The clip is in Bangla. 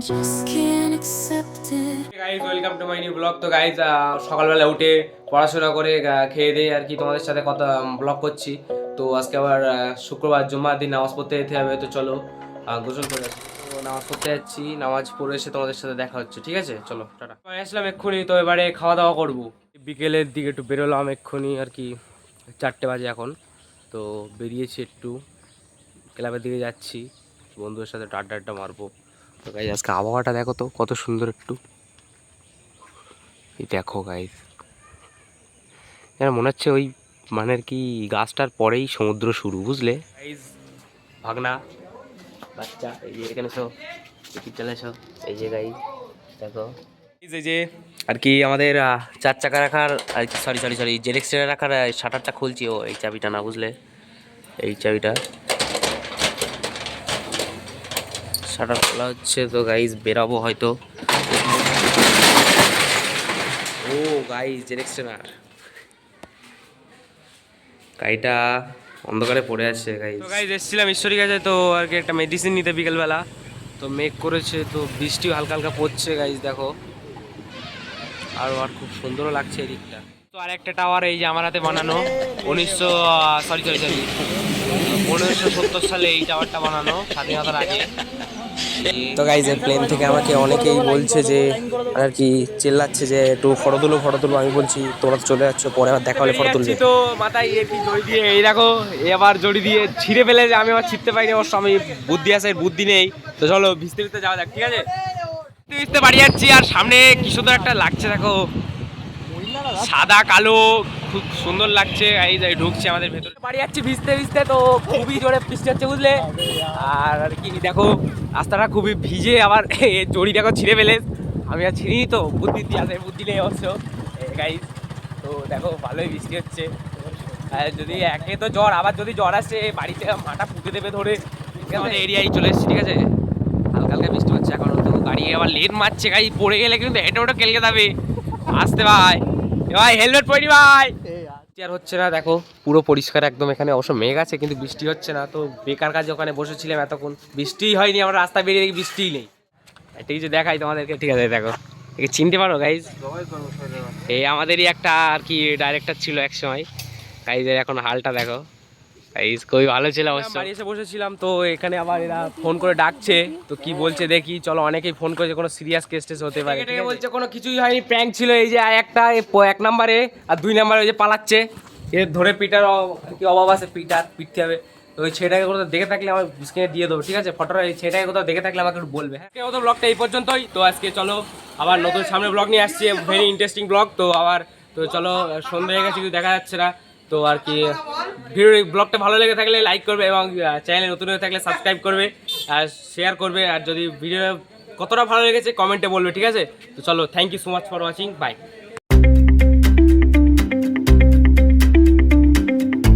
Guys welcome to my new blog. তো গাইজ সকালবেলা উঠে পড়াশোনা করে খেয়ে দিয়ে আর কি তোমাদের সাথে কথা ব্লগ করছি। তো আজকে আবার শুক্রবার জুম্মার দিন নামাজ পড়তে যেতে হবে। তো চলো গোসল করে আসি। তো নামাজ পড়তে যাচ্ছি, নামাজ পড়ে এসে তোমাদের সাথে দেখা হচ্ছে, ঠিক আছে? চলো টাটা। আসলাম এক্ষুনি, তো এবারে খাওয়া দাওয়া করবো। বিকেলের দিকে একটু বেরোলাম এক্ষুনি আর কি, 4টে বাজে এখন। তো বেরিয়েছি, একটু ক্লাবের দিকে যাচ্ছি, বন্ধুদের সাথে আড্ডা মারবো। তো গাইজ আজকে আবহাওয়াটা দেখো তো কত সুন্দর, একটু এই দেখো গাইজ, যেন মনে হচ্ছে ওই মানে আর কি গাছটার পরেই সমুদ্র শুরু, বুঝলে গাইজ? ভাগনা বাচ্চা এই যে এখানে সব চলে এসো, এই যে গাইজ দেখো এই যে আর কি আমাদের 4 চাকা রাখার আর কি, সরি সরি সরি জেরেক্সের রাখার শাটারটা খুলছি। ও এই চাবিটা না, বুঝলে? এই চাবিটা শাটার খোলা হচ্ছে। তো গাইজ বেরাবো হয়তো। ও গাইজ জেরেক্সেনার গাড়িটা অন্ধকারে পড়ে আছে গাইজ। তো গাইজ এসেছিলাম ঈশ্বরী কাছে, তো আর কি একটা মেডিসিন নিতে বিকেলবেলা। তো মেঘ করেছে, তো বৃষ্টিও হালকা হালকা পড়ছে গাইজ দেখো। আর খুব সুন্দরও লাগছে এই দিকটা। তো আর একটা টাওয়ার এই যে আমার হাতে বানানো, 1970 সালে এই টাওয়ারটা বানানো, স্বাধীনতার আগে। তো গাইজ এর প্লেন থেকে আমাকে অনেকেই বলছে যে আর কি চিল্লাচ্ছে যে একটু ফটো তুলো। আমি বলছি তোমরা তো চলে যাচ্ছ, পরে আবার দেখা হলে ফটো তুলবে। তো মাথায় কি জড়ি দিয়ে এই দেখো, এবার জড়ি দিয়ে ছিঁড়ে ফেলে, যে আমি আবার ছিঁড়তে পারিনি, অবশ্য আমি বুদ্ধি আছে, বুদ্ধি নেই। তো চলো ভিজতে ভিজতে যাওয়া যাক, ঠিক আছে? ভিজতে বাড়ি যাচ্ছি, আর সামনে কি সুন্দর একটা লাগছে দেখো, সাদা কালো, খুব সুন্দর লাগছে। এই যে ঢুকছে আমাদের ভেতরে, বাড়ি যাচ্ছি ভিজতে ভিজতে, তো খুবই জোরে বৃষ্টি হচ্ছে, বুঝলে? আর কি দেখো রাস্তাটা খুবই ভিজে, আবার জড়ি দেখো ছিঁড়ে ফেলে। আমি আর ছিঁড়িনি, তো বুদ্ধি দিয়ে আছে, বুদ্ধি নেই অবশ্য গাইজ। তো দেখো ভালোই বৃষ্টি হচ্ছে। যদি একে তো জ্বর, আবার যদি জ্বর আসে বাড়িতে মাটা পুঁতে দেবে ধরে। আমাদের এরিয়ায় চলে এসেছি, ঠিক আছে? হালকা হালকা বৃষ্টি হচ্ছে এখন, তো গাড়ি আবার লেট মারছে গাড়ি, পড়ে গেলে কিন্তু হেঁটে ওটা কেলকে যাবে। আসতে ভাই, ভাই হেলমেট পরি ভাই। আর হচ্ছে না দেখো, পুরো পরিষ্কার একদম। এখানে অবশ্য মেঘ আছে কিন্তু বৃষ্টি হচ্ছে না। তো বেকার কাজে ওখানে বসেছিলাম এতক্ষণ, বৃষ্টিই হয়নি, আমরা রাস্তা বেরিয়ে দেখি বৃষ্টিই নেই। ঠিক আছে দেখাই তোমাদেরকে, ঠিক আছে? দেখো একে চিনতে পারো গাইজ, এই আমাদেরই একটা আর কি ডাইরেক্টর ছিল এক সময়। গাইজের এখন হালটা দেখো গাইজ, খুবই ভালো ছিল অবশ্য। বাড়ি এসে বসেছিলাম, তো এখানে আবার এরা ফোন করে ডাকছে, তো কি বলছে দেখি। চলো, অনেকেই ফোন করেছে, কোনো সিরিয়াস কেস টেস হতে পারে। এটাকে বলছে কোনো কিছুই হয়নি, প্র্যাঙ্ক ছিল। এই যে একটা 1 নম্বরে আর 2 নম্বরে ওই যে পালাচ্ছে, এর ধরে পিটার কি অভাব আছে, পিটতে হবে। তো ওই ছেলেটাকে কোথাও দেখে থাকলে আমার স্ক্রিনে দিয়ে দেবো, ঠিক আছে? ফটোটা এই ছেলেটাকে কোথাও দেখে থাকলে আমাকে একটু বলবে, হ্যাঁ? তো ব্লগটা এই পর্যন্তই। তো আজকে চলো আবার নতুন সামনে ব্লগ নিয়ে আসছি, ভেরি ইন্টারেস্টিং ব্লগ। তো আবার তো চলো, সন্ধ্যা হয়ে গেছে কিন্তু দেখা যাচ্ছে না। তো আর কি ভিডিও ব্লগটা ভালো লেগে থাকলে লাইক করবে, এবং চ্যানেলে নতুন হয়ে থাকলে সাবস্ক্রাইব করবে আর শেয়ার করবে। আর যদি ভিডিও কতটা ভালো লেগেছে কমেন্টে বলবে, ঠিক আছে? তো চলো, thank you so much for watching, by.